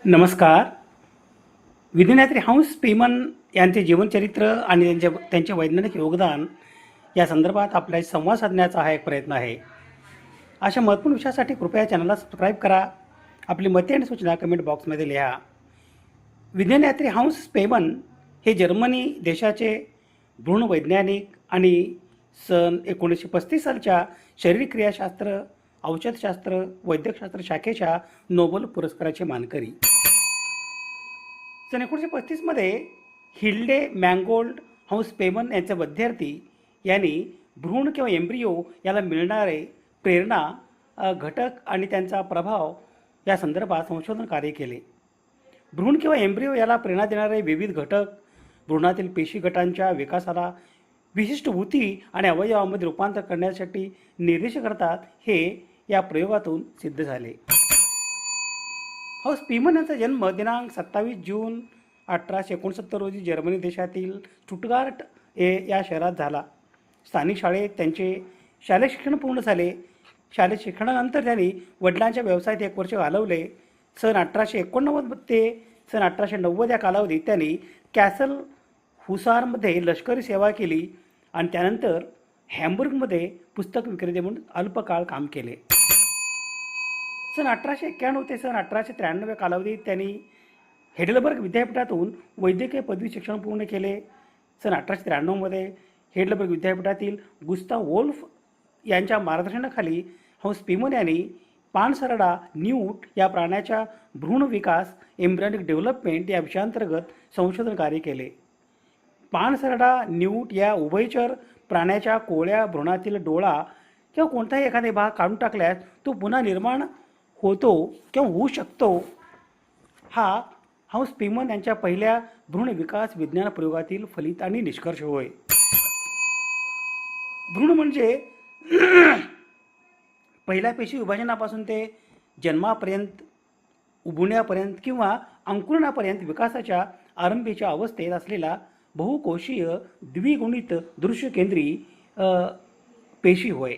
नमस्कार. विधिज्ञात्री हंस पेमन यांचे जीवनचरित्र आणि त्यांचे वैज्ञानिक योगदान या संदर्भात आपल्याशी संवाद साधण्याचा हा एक प्रयत्न आहे. अशा महत्त्वपूर्ण विषयासाठी कृपया चॅनलला सबस्क्राईब करा. आपली मते आणि सूचना कमेंट बॉक्समध्ये लिहा. विधिज्ञात्री हंस पेमन हे जर्मनी देशाचे भ्रूणवैज्ञानिक आणि सन 1935 सालच्या शारीरिक क्रियाशास्त्र, औषधशास्त्र, वैद्यकशास्त्र शाखेच्या नोबेल पुरस्काराचे मानकरी. सन 1935मध्ये हिल्डे मँगोल्ड हंस पेमन यांचे विद्यार्थी यांनी भ्रूण किंवा एम्ब्रियो याला मिळणारे प्रेरणा, घटक आणि त्यांचा प्रभाव या संदर्भात संशोधन कार्य केले. भ्रूण किंवा एम्ब्रियो याला प्रेरणा देणारे विविध घटक भ्रूणातील पेशी गटांच्या विकासाला विशिष्ट ऊती आणि अवयवामध्ये रूपांतर करण्यासाठी निर्देश करतात, हे या प्रयोगातून सिद्ध झाले. हंस पेमन यांचा जन्म दिनांक 27 जून 1869 रोजी जर्मनी देशातील स्टुटगार्ट या शहरात झाला. स्थानिक शाळेत त्यांचे शालेय शिक्षण पूर्ण झाले. शालेय शिक्षणानंतर त्यांनी वडिलांच्या व्यवसायात 1 वर्ष घालवले. सन 1889 ते सन 1890 या कालावधीत त्यांनी कॅसल हुसारमध्ये लष्करी सेवा केली आणि त्यानंतर हॅम्बुर्गमध्ये पुस्तक विक्रेते म्हणून अल्पकाळ काम केले. सन 1891 ते सन 1893 या कालावधीत त्यांनी हेडेलबर्ग विद्यापीठातून वैद्यकीय पदवी शिक्षण पूर्ण केले. सन 1893मध्ये हेडेलबर्ग विद्यापीठातील गुस्ताव वोल्फ यांच्या मार्गदर्शनाखाली हंस पेमन यांनी पाणसरडा न्यूट या प्राण्याच्या भ्रूण विकास एम्ब्रियॉनिक डेव्हलपमेंट या विषयांतर्गत संशोधन कार्य केले. पाणसरडा न्यूट या उभयचर प्राण्याच्या कोवळ्या भ्रूणातील डोळा किंवा कोणताही एखादा भाग काढून टाकल्यास तो पुन्हा निर्माण होतो किंवा होऊ शकतो, हा हंस पेमन यांच्या पहिल्या भ्रूण विकास विज्ञान प्रयोगातील फलित आणि निष्कर्ष होय. भ्रूण म्हणजे पहिल्या पेशी विभाजनापासून ते जन्मापर्यंत, उबवण्यापर्यंत किंवा अंकुरणापर्यंत विकासाच्या आरंभीच्या अवस्थेत असलेला बहुकोशीय द्विगुणित दृश्यकेंद्री पेशी होय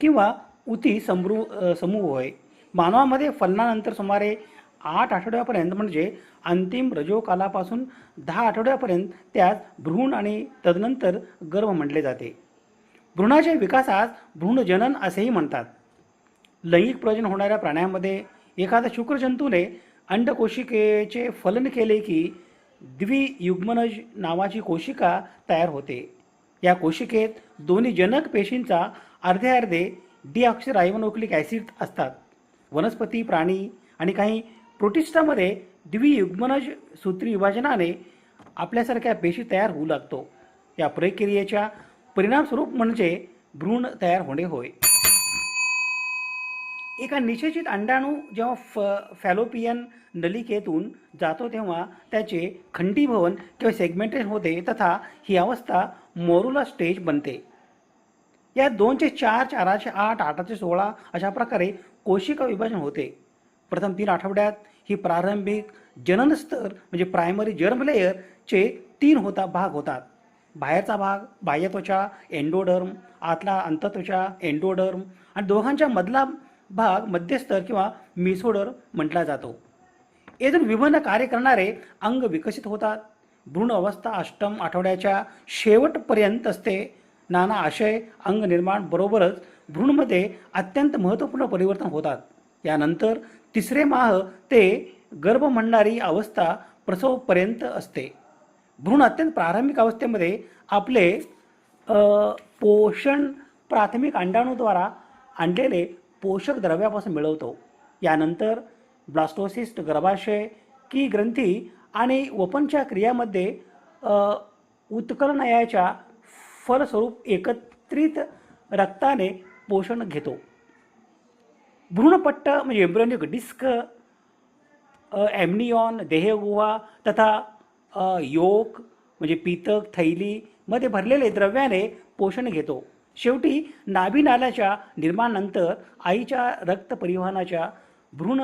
किंवा ऊती समूह होय. मानवामध्ये फलनानंतर सुमारे 8 आठवड्यापर्यंत म्हणजे अंतिम रजोकालापासून 10 आठवड्यापर्यंत त्यास भ्रूण आणि तदनंतर गर्भ म्हटले जाते. भ्रूणाच्या विकासास भ्रूणजनन असेही म्हणतात. लैंगिक प्रजनन होणाऱ्या प्राण्यांमध्ये एखाद्या शुक्रजंतूने अंडकोशिकेचे फलन केले की द्वियुग्मनज नावाची कोशिका तयार होते. या कोशिकेत दोन्ही जनक पेशींचा अर्धे डिऑक्सिरायबोन्युक्लिक ॲसिड असतात. वनस्पती, प्राणी आणि काही प्रोटिस्टामध्ये द्वियुग्मनज सूत्री विभाजनाने आपल्यासारख्या पेशी तयार होऊ लागतो. या प्रक्रियेच्या परिणामस्वरूप म्हणजे भ्रूण तयार होणे होय. एका निषेचित अंडाणू जेव्हा फॅलोपियन नलिकेतून जातो तेव्हा त्याचे खंडीभवन किंवा सेगमेंटेशन होते तथा ही अवस्था मोरुला स्टेज बनते. या 2/4, 4/8, 8/16 अशा प्रकारे कोशिका विभाजन होते. प्रथम 3 आठवड्यात ही प्रारंभिक जनन स्तर म्हणजे प्रायमरी जर्म लेयरचे 3 भाग होतात. बाहेरचा भाग बाह्यत्वचा एंडोडर्म, आतला अंतत्वचा एंडोडर्म आणि दोघांच्या मधला भाग मध्यस्तर किंवा मिसोडर्म म्हटला जातो. येथून विभिन्न कार्य करणारे अंग विकसित होतात. भ्रूण अवस्था अष्टम आठवड्याच्या शेवटपर्यंत असते. नाना आशय अंग निर्माण बरोबरच भ्रूणमध्ये अत्यंत महत्त्वपूर्ण परिवर्तन होतात. यानंतर 3रे माह ते गर्भ म्हणणारी अवस्था प्रसवपर्यंत असते. भ्रूण अत्यंत प्रारंभिक अवस्थेमध्ये आपले पोषण प्राथमिक अंडाणूद्वारा आणलेले पोषक द्रव्यापासून मिळवतो. यानंतर ब्लास्टोसिस्ट गर्भाशय की ग्रंथी आणि वपनच्या क्रियामध्ये उत्कलनयाच्या फलस्वरूप एकत्रित रक्ताने पोषण घेतो. भ्रूणपट्ट म्हणजे एम्ब्रियोनिक डिस्क, एम्नियॉन देहगुहा तथा योक म्हणजे पीतक थैलीमध्ये भरलेले द्रव्याने पोषण घेतो. शेवटी नाभीनाल्याच्या निर्माणानंतर आईच्या रक्त परिवहनाच्या भ्रूण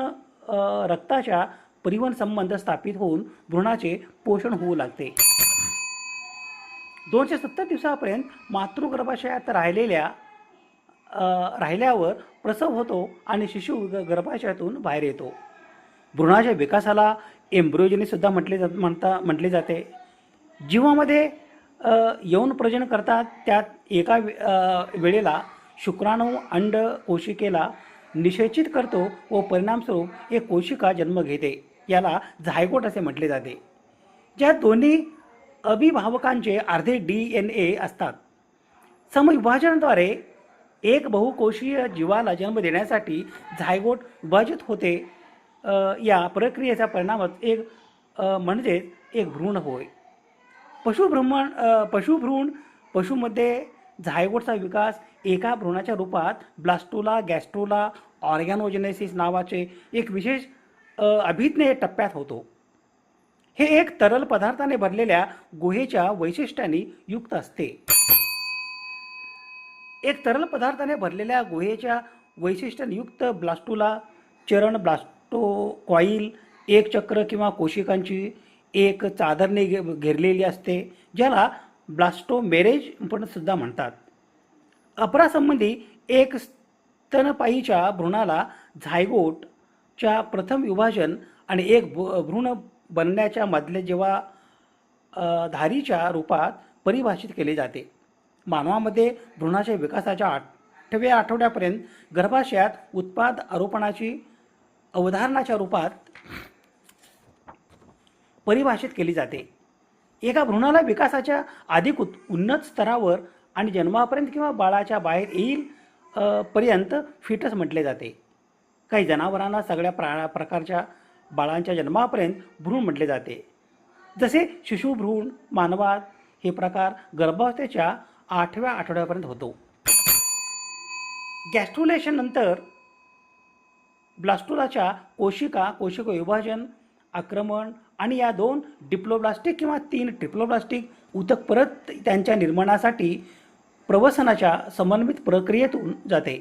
रक्ताच्या परिवहन संबंध स्थापित होऊन भ्रूणाचे पोषण होऊ लागते. 270 दिवसापर्यंत मातृगर्भाशयात राहिल्यावर प्रसव होतो आणि शिशु गर्भाशयातून बाहेर येतो. भ्रूणाच्या विकासाला एम्ब्रियोजेनिससुद्धा म्हटले जाते. जीवामध्ये यौन प्रजनन करतात, त्यात एका वेळेला शुक्राणू अंड कोशिकेला निषेचित करतो व परिणामस्वरूप एक कोशिका जन्म घेते. याला झायगोट असे म्हटले जाते. ज्या दोन्ही अभिभावकांचे अर्धे DNA असतात. समविभाजनाद्वारे एक बहुकोशीय जीवाला जन्म देण्यासाठी झायगोट विभाजित होते. या प्रक्रियेचा परिणामच म्हणजेच एक भ्रूण होय. पशुमध्ये झायगोटचा विकास एका भ्रूणाच्या रूपात ब्लास्टोला गॅस्ट्रोला ऑर्गॅनोजेनेसिस नावाचे एक विशेष अभिज्ञेय टप्प्यात होतो. हे एक तरल पदार्थाने भरलेल्या गुहेच्या वैशिष्ट्यांनी युक्त असते. एक तरल पदार्थाने भरलेल्या गुहेच्या वैशिष्ट्यांनी युक्त ब्लास्टोला चरण ब्लास्टोकॉईल एक चक्र किंवा कोशिकांची एक चादरने घेरलेली असते, ज्याला ब्लास्टोमेरेज पण सुद्धा म्हणतात. अपरासंबंधी एक स्तनपायीच्या भ्रूणाला झायगोटच्या प्रथम विभाजन आणि एक भ्रूण बनण्याच्या मधले जेव्हा धारीच्या रूपात परिभाषित केले जाते. मानवामध्ये भ्रूणाच्या विकासाच्या 8व्या आठवड्यापर्यंत गर्भाशयात उत्पाद आरोपणाची अवधारणाच्या रूपात परिभाषित केली जाते. एका भ्रूणाला विकासाच्या अधिक उन्नत स्तरावर आणि जन्मापर्यंत किंवा बाळाच्या बाहेर येईल पर्यंत फिटस म्हटले जाते. काही जनावरांना सगळ्या प्रकारच्या बाळांच्या जन्मापर्यंत भ्रूण म्हटले जाते. जसे शिशुभ्रूण मानवात हे प्रकार गर्भावस्थेच्या 8व्या आठवड्यापर्यंत होतो. गॅस्ट्रुलेशन नंतर ब्लास्टोलाच्या कोशिका विभाजन आक्रमण आणि या 2 डिप्लोब्लास्टिक किंवा 3 ट्रिप्लोब्लास्टिक ऊतक परत त्यांच्या निर्माणासाठी प्रवसनाच्या समन्वित प्रक्रियेतून जाते.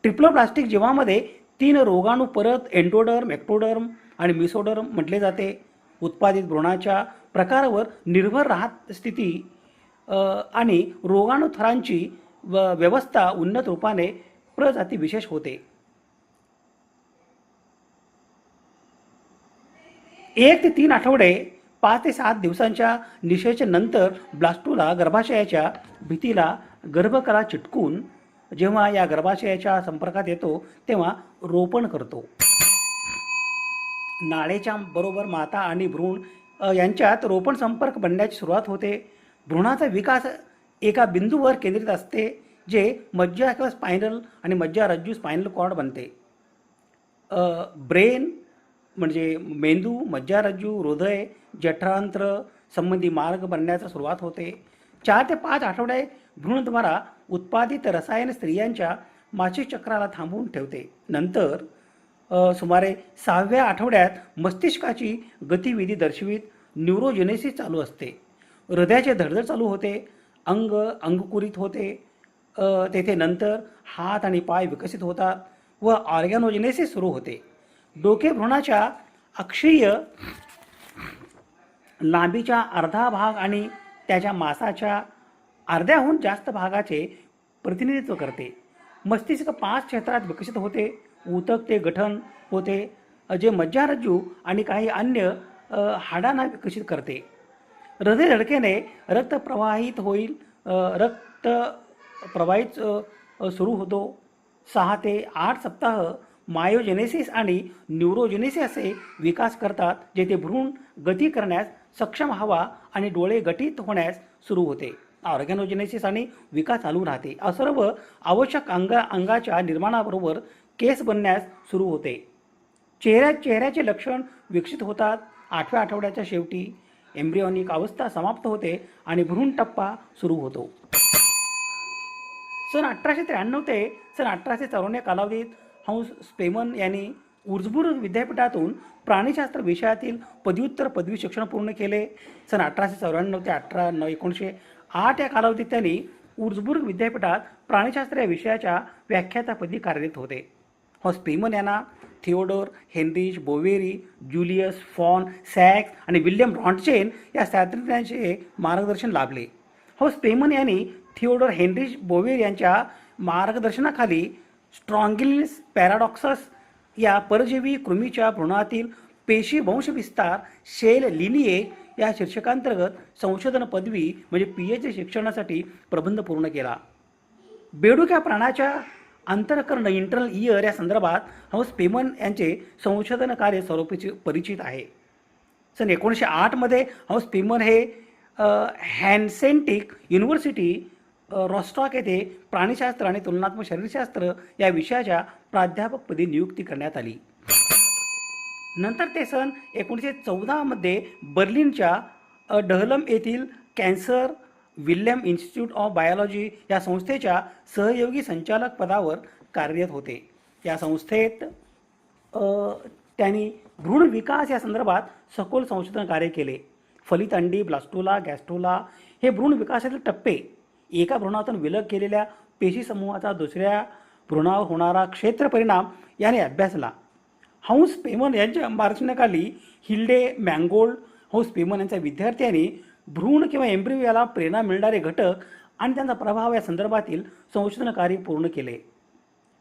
ट्रिप्लोब्लास्टिक जीवामध्ये 3 रोगाणू परत एंडोडर्म, एक्टोडर्म आणि मिसोडर्म म्हटले जाते. उत्पादित भ्रूणाच्या प्रकारावर निर्भर राहत स्थिती आणि रोगाणू थरांची व्यवस्था उन्नत रूपाने प्रजाती विशेष होते. 1 ते 3 आठवडे 5 ते 7 दिवसांच्या निषेचनानंतर ब्लास्टोला गर्भाशयाच्या भिंतीला गर्भकला चिटकून जेव्हा या गर्भाशयाच्या संपर्कात येतो तेव्हा रोपण करतो. नाळेच्या बरोबर माता आणि भ्रूण यांच्यात रोपण संपर्क बनण्याची सुरुवात होते. भ्रूणाचा विकास एका बिंदूवर केंद्रित असते जे मज्जा किंवा स्पायनल आणि मज्जारज्जू स्पायनल कॉर्ड बनते. ब्रेन म्हणजे मेंदू, मज्जारज्जू, हृदय, जठरांत्र संबंधी मार्ग बनण्यास सुरुवात होते. 4 ते 5 आठवडे भ्रूणद्वारा उत्पादित रसायन स्त्रियांच्या मासिक चक्राला थांबवून ठेवते. नंतर सुमारे 6व्या आठवड्यात मस्तिष्काची गतिविधी दर्शवित न्यूरोजेनेसिस चालू असते. हृदयाचे धडधड चालू होते. अंगकुरित होते. तेथे नंतर हात आणि पाय विकसित होतात व ऑर्गॅनोजेनेसिस सुरू होते. डोके भ्रूणाच्या अक्षीय लांबीच्या अर्धा भाग आणि त्याच्या मासाच्या अर्ध्याहून जास्त भागाचे प्रतिनिधित्व करते. मस्तिष्क 5 क्षेत्रात विकसित होते. ऊतक ते गठन होते जे मज्जारज्जू आणि काही अन्य हाडांना विकसित करते. हृदय धडकेने रक्त प्रवाहित सुरू होतो. 6 ते 8 सप्ताह मायोजेनेसिस आणि न्यूरोजेनेसिस असे विकास करतात, जेथे भ्रूण गती करण्यास सक्षम हवा आणि डोळे गठीत होण्यास सुरू होते. ऑर्गॅनोजेनेसिस आणि विकास चालू राहते. सर्व आवश्यक अंगाच्या निर्माणाबरोबर केस बनण्यास सुरू होते. चेहऱ्याचे लक्षण विकसित होतात. 8व्या आठवड्याच्या शेवटी एम्ब्रियोनिक अवस्था समाप्त होते आणि भ्रूण टप्पा सुरू होतो. सन 1893 ते सन 1854 या कालावधीत हंस स्पेमन यांनी वुर्झबुर्ग विद्यापीठातून प्राणीशास्त्र विषयातील पदवी शिक्षण पूर्ण केले. सन 1894 ते 1908 या कालावधीत त्यांनी वुर्झबुर्ग विद्यापीठात प्राणीशास्त्र या विषयाच्या व्याख्यातापदी कार्यरत होते. हंस स्पेमन यांना थिओडोर हेनरिच बोवेरी, ज्युलियस फॉन सॅक्स आणि विल्यम रॉन्टचेन या शास्त्रज्ञांचे मार्गदर्शन लाभले. हंस स्पेमन यांनी थिओडोर हेनरिच बोवेरी यांच्या मार्गदर्शनाखाली स्ट्रॉन्गिलिस पॅराडॉक्सस या परजीवी कृमीच्या भ्रूणातील पेशी वंशविस्तार शेल लिनिए या शीर्षकांतर्गत संशोधन पदवी म्हणजे PhD शिक्षणासाठी प्रबंध पूर्ण केला. बेडूक या प्राण्याच्या अंतःकरण इंटरनल इयर या संदर्भात हंस पेमन यांचे संशोधन कार्य परिचित आहे. सन 1908 मध्ये हंस पेमन हे हॅन्सेटिक युनिव्हर्सिटी रॉस्टॉक येथे प्राणीशास्त्र आणि तुलनात्मक शरीरशास्त्र या विषयाच्या प्राध्यापकपदी नियुक्ती करण्यात आली. नंतर ते सन 1914 मध्ये बर्लिनच्या डहलम येथील cancer William institute of biology या संस्थेच्या सहयोगी संचालक पदावर कार्यरत होते. या संस्थेत त्यांनी भ्रूण विकास या संदर्भात सखोल संशोधन कार्य केले. फलित अंडी, ब्लास्टोला, गॅस्ट्रोला हे भ्रूण विकासातील टप्पे, एका भ्रूणातून विलग केलेल्या पेशी समूहाचा दुसऱ्या भ्रूणावर होणारा क्षेत्र परिणाम याने अभ्यासला. हंस पेमन यांच्या मार्गदर्शनाखाली हिल्डे मँगोल्ड, हंस पेमन यांच्या विद्यार्थ्यांनी भ्रूण किंवा एम्ब्रियो याला प्रेरणा मिळणारे घटक आणि त्यांचा प्रभाव या संदर्भातील संशोधन कार्य पूर्ण केले.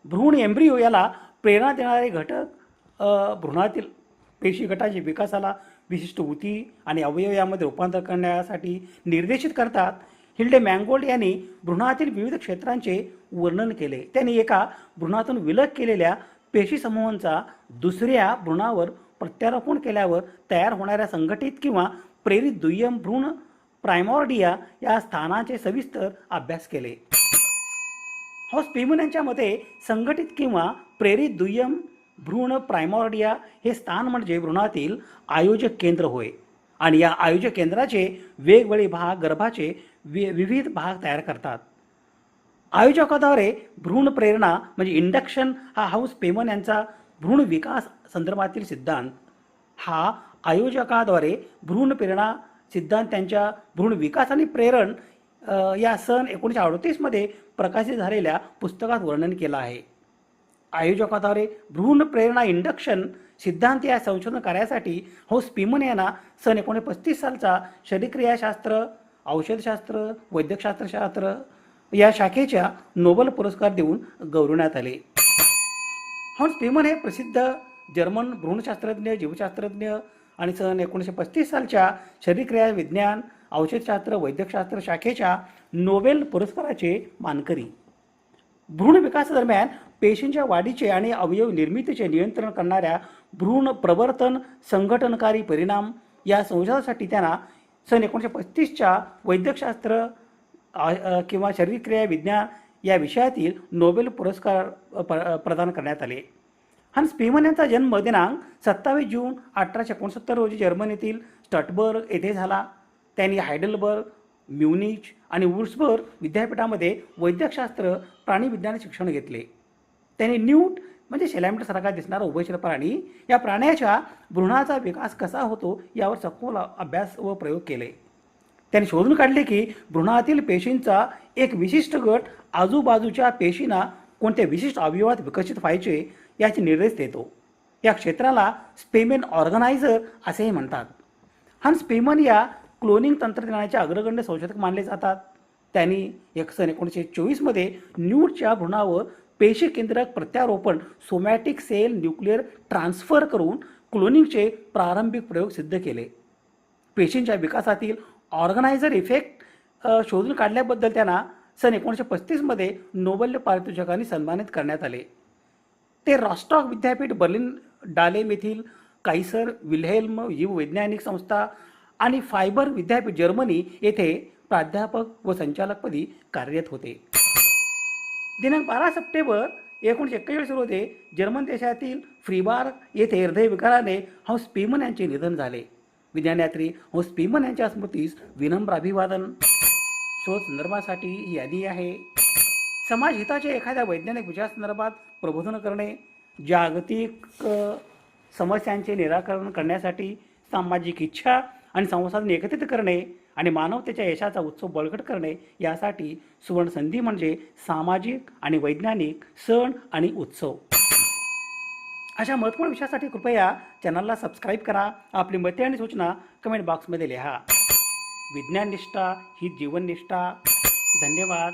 भ्रूण एम्ब्रियो याला प्रेरणा देणारे घटक भ्रूणातील पेशी गटाच्या विकासाला विशिष्ट ऊती आणि अवयव यामध्ये रूपांतर करण्यासाठी निर्देशित करतात. हिल्डे मँगोल्ड यांनी भ्रूणातील विविध क्षेत्रांचे वर्णन केले. त्यांनी एका भ्रूणातून विलग केलेल्या पेशी समूहांचा दुसऱ्या भ्रूणावर प्रत्यारोपण केल्यावर तयार होणाऱ्या संघटित किंवा प्रेरित दुय्यम भ्रूण प्रायमॉर्डिया या स्थानाचे सविस्तर अभ्यास केले. हंस पेमन यांच्या मते संघटित किंवा प्रेरित दुय्यम भ्रूण प्रायमॉर्डिया हे स्थान म्हणजे भ्रूणातील आयोजक केंद्र होय आणि या आयोजक केंद्राचे वेगवेगळे भाग गर्भाचे विविध भाग तयार करतात. आयोजकाद्वारे भ्रूण प्रेरणा म्हणजे इंडक्शन हा हंस पेमन यांचा भ्रूण विकास संदर्भातील सिद्धांत. हा आयोजकाद्वारे भ्रूण प्रेरणा सिद्धांत त्यांच्या भ्रूण विकास आणि प्रेरण या सन 1938 मध्ये प्रकाशित झालेल्या पुस्तकात वर्णन केलं आहे. आयोजकाद्वारे भ्रूण प्रेरणा इंडक्शन सिद्धांत या संशोधन कार्यासाठी हंस पेमन यांना सन 1935 सालचा शरीरक्रियाशास्त्र, औषधशास्त्र, वैद्यकशास्त्रशास्त्र या शाखेच्या नोबेल पुरस्कार देऊन गौरवण्यात आले. हंस पेमन हे प्रसिद्ध जर्मन भ्रूणशास्त्रज्ञ, जीवशास्त्रज्ञ आणि सन 1935 सालच्या शरीरक्रिया विज्ञान, औषधशास्त्र, वैद्यकशास्त्र शाखेच्या नोबेल पुरस्काराचे मानकरी. भ्रूण विकासादरम्यान पेशींच्या वाढीचे आणि अवयव निर्मितीचे नियंत्रण करणाऱ्या भ्रूण प्रवर्तन संघटनकारी परिणाम या संशोधनासाठी त्यांना सन 1935च्या वैद्यकशास्त्र किंवा शरीरक्रिया विज्ञान या विषयातील नोबेल पुरस्कार प्रदान करण्यात आले. हंस पेमन यांचा जन्म दिनांक 27 जून 1869 रोजी जर्मनीतील स्टटबर्ग येथे झाला. त्यांनी हायडेलबर्ग, म्युनिच आणि वुर्सबर्ग विद्यापीठामध्ये वैद्यकशास्त्र, प्राणीविज्ञान शिक्षण घेतले. त्यांनी न्यूट म्हणजे शेलामिटसारखा दिसणारा उभयचर प्राणी या प्राण्याच्या भ्रूणाचा विकास कसा होतो यावर सखोल अभ्यास व प्रयोग केले. त्यांनी शोधून काढले की भ्रूणातील पेशींचा एक विशिष्ट गट आजूबाजूच्या पेशींना कोणत्या विशिष्ट अवयवात विकसित व्हायचे याचे निर्देश देतो. या क्षेत्राला स्पेमेन ऑर्गनायझर असेही म्हणतात. हंस पेमन या क्लोनिंग तंत्रज्ञानाचे अग्रगण्य संशोधक मानले जातात. त्यांनी सन 1924 मध्ये न्यूटच्या भ्रूणावर पेशी केंद्रक प्रत्यारोपण सोमॅटिक सेल न्यूक्लिअर ट्रान्सफर करून क्लोनिंगचे प्रारंभिक प्रयोग सिद्ध केले. पेशींच्या विकासातील ऑर्गनायझर इफेक्ट शोधून काढल्याबद्दल त्यांना सन 1935 मध्ये नोबेल पारितोषिकाने सन्मानित करण्यात आले. ते रॉस्टॉक विद्यापीठ, बर्लिन डालेम येथील कायसर विल्हेल्म जीववैज्ञानिक संस्था आणि फायबर विद्यापीठ जर्मनी येथे प्राध्यापक व संचालकपदी कार्यरत होते. दिनांक 12 सप्टेंबर 1941 रोजी जर्मन देशातील फ्रीबार्ग येथे हृदयविकाराने हंस पेमन यांचे निधन झाले. विज्ञानयात्री हंस पेमन यांच्या स्मृतीस विनम्र अभिवादन. शोध संदर्भासाठी ही यादी आहे. समाज हिताच्या एखाद्या वैज्ञानिक विषयासंदर्भात प्रबोधन करणे, जागतिक समस्यांचे निराकरण करण्यासाठी सामाजिक इच्छा आणि संसाधने एकत्रित करणे आणि मानवतेच्या यशाचा उत्सव बळकट करणे यासाठी सुवर्ण संधी म्हणजे सामाजिक आणि वैज्ञानिक सण आणि उत्सव. अशा महत्त्वपूर्ण विषयासाठी कृपया चॅनलला सबस्क्राईब करा. आपली मते आणि सूचना कमेंट बॉक्समध्ये लिहा. विज्ञान निष्ठा ही जीवननिष्ठा. धन्यवाद.